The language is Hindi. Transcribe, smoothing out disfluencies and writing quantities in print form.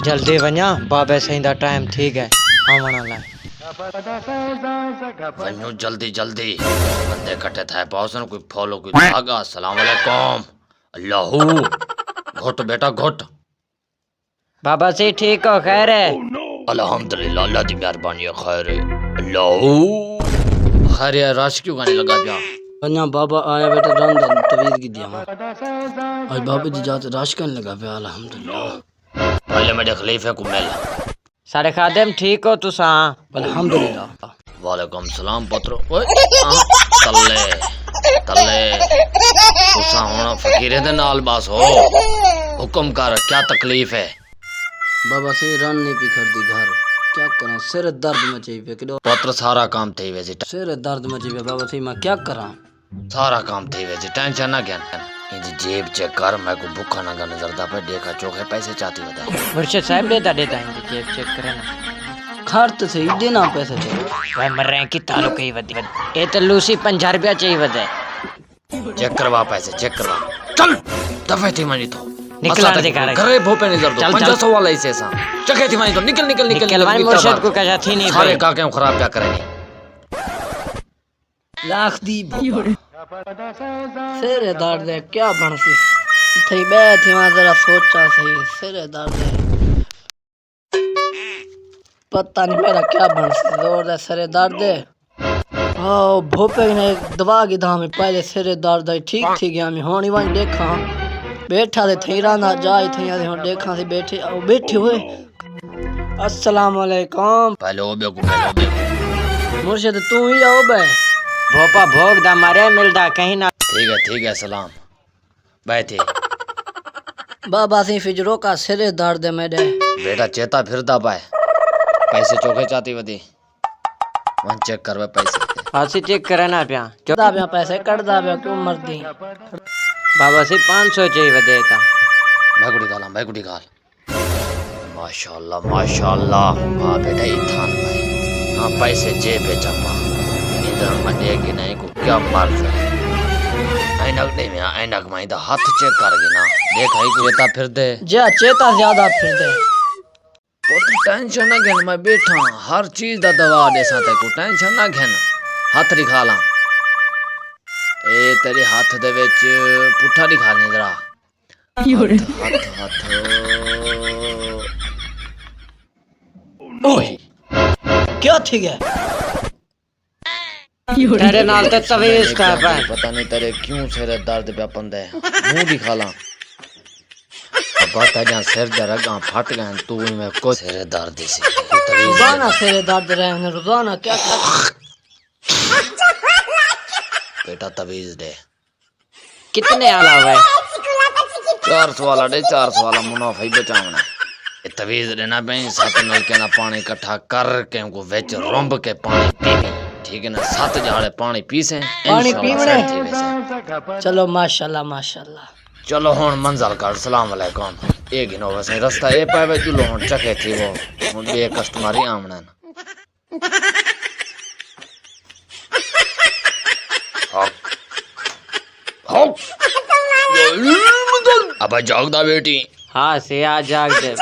जल्दी वञा बाबे सही दा टाइम ठीक है आवण लाइ वञो जल्दी जल्दी बंदे इकट्ठे थे पहुंचन कोई फॉलो कोई धागा अस्सलाम वालेकुम अल्लाहू घुट बेटा घुट बाबा सही ठीक हो खैर है अल्हम्दुलिल्लाह अल्लाह की मेहरबानी है खैर है अल्लाहू खैर है रश क्यों गाने लगा पिया अन्ना बाबा आया बेटा रन तवीज की दिया आज बाबा जी जाते राश करने लगा पे अल्हम्दुलिल्लाह पहले मेरे खलीफे को मिल सारे खादिम ठीक हो तुसा अल्हम्दुलिल्लाह वालेकुम सलाम पत्रो ओए तल्ले तल्ले तुसा होना फकीरे दे नाल बस हो हुक्म कर क्या तकलीफ है बाबा से रन नहीं पी कर दी घर क्या करा सिर दर्द मचे पे किडो पत्र सारा काम थी वैसे सिर दर्द मचे पे बाबा से मैं क्या करा सारा काम थी वैसे टेंशन ना घन इंजी जेब चेक कर मैं को भूखा ना गा नजर दा पे देखा चोखे पैसे चाहती बताए मुर्शिद साहब देता इनकी जेब चेक करे ना खर्च से ही देना पैसे थे भाई मर रहे हैं कि तालुक ही वधी ए तो लूसी 50 रुपया चाहिए वधे चेक करवा पैसे चेक करवा चल दफे थी मनी तो निकल आ दिखा रहे घरे भोपे नहीं दर्द चल, 500 वाला इसे सा चखे थी मनी तो निकल निकल निकल निकलवानी मुर्शिद को कहा थी नहीं सारे भाई काके खराब क्या करे लाख दी सिर दर्द है क्या बनसी इथे ही बैठे वहां जरा सोचा सही सिर दर्द है पता नहीं मेरा क्या बनसी जोर है सिर दर्द है हाँ भोपे ने दवा की धाम पहले सिर दर्द है ठीक थी गया मैं होनी वहीं देखा बैठा थे थेरा ना जाए थे यहाँ देखा थे बैठे हुए अस्सलाम वालेकुम पहले ओ बे को पहले मुर्शिद तू ही आओ बे भोपा भोग दा मारे मिलदा कहीं ना ठीक है सलाम बैठे बाबा सी फिजरो का सिर दर्द है मेरे बेटा चेता फिरदा पाए पैसे चोखे चाहती वदी वन चेक करवे पैसे हासी चेक करे ना पिया चौदह पे पैसे कट दा पे क्यों मरदी बाबा से 500 चाहिए वधे ता मैं गुड़ी गाल माशाल्लाह वाह बेटा इथान भाई हाँ पैसे जेब पे जमा इधर में देगी नहीं को क्या मार जाए ऐनक नहीं में ऐनक में इधर हाथ चेक करगे ना देख है को चेता फिर दे जे चेता ज्यादा फिर दे पुत्र टेंशन ना घेन मैं बैठा हर चीज दा दवा दे साथे को टेंशन ना घेन हाथ दिखा ला ए तेरे हाथ दे विच पुठा दिखा ले जरा हाथ ओए क्या थी गया तेरे नाल ते तवीज का है पता नहीं तेरे क्यों सिर दर्द पे पंदे मुंह दिखा ला बात है जहाँ सिर दर्द फट गए तू में को सिर दर्द से रोजाना सिर दर्द रहे रोजाना क्या बेटा तवीज दे कितने आला हुआ है 400 वाला दे 400 वाला मुनाफा ही बचावना ये तवीज देना पे 7 नलके ना पानी इकट्ठा करके उनको वेच रोंब के पानी पीनी ठीक है ना 7 जाड़े पानी पीसे पानी पीवने चलो माशाल्लाह चलो हुन मंजल कर सलाम वालेकुम एक गिनो वैसे रास्ता ए पावे जुलो हुन चखे थी वो हुन बे कस्टमर ही आमना अब जागदा बेटी हाँ से आ जाग दे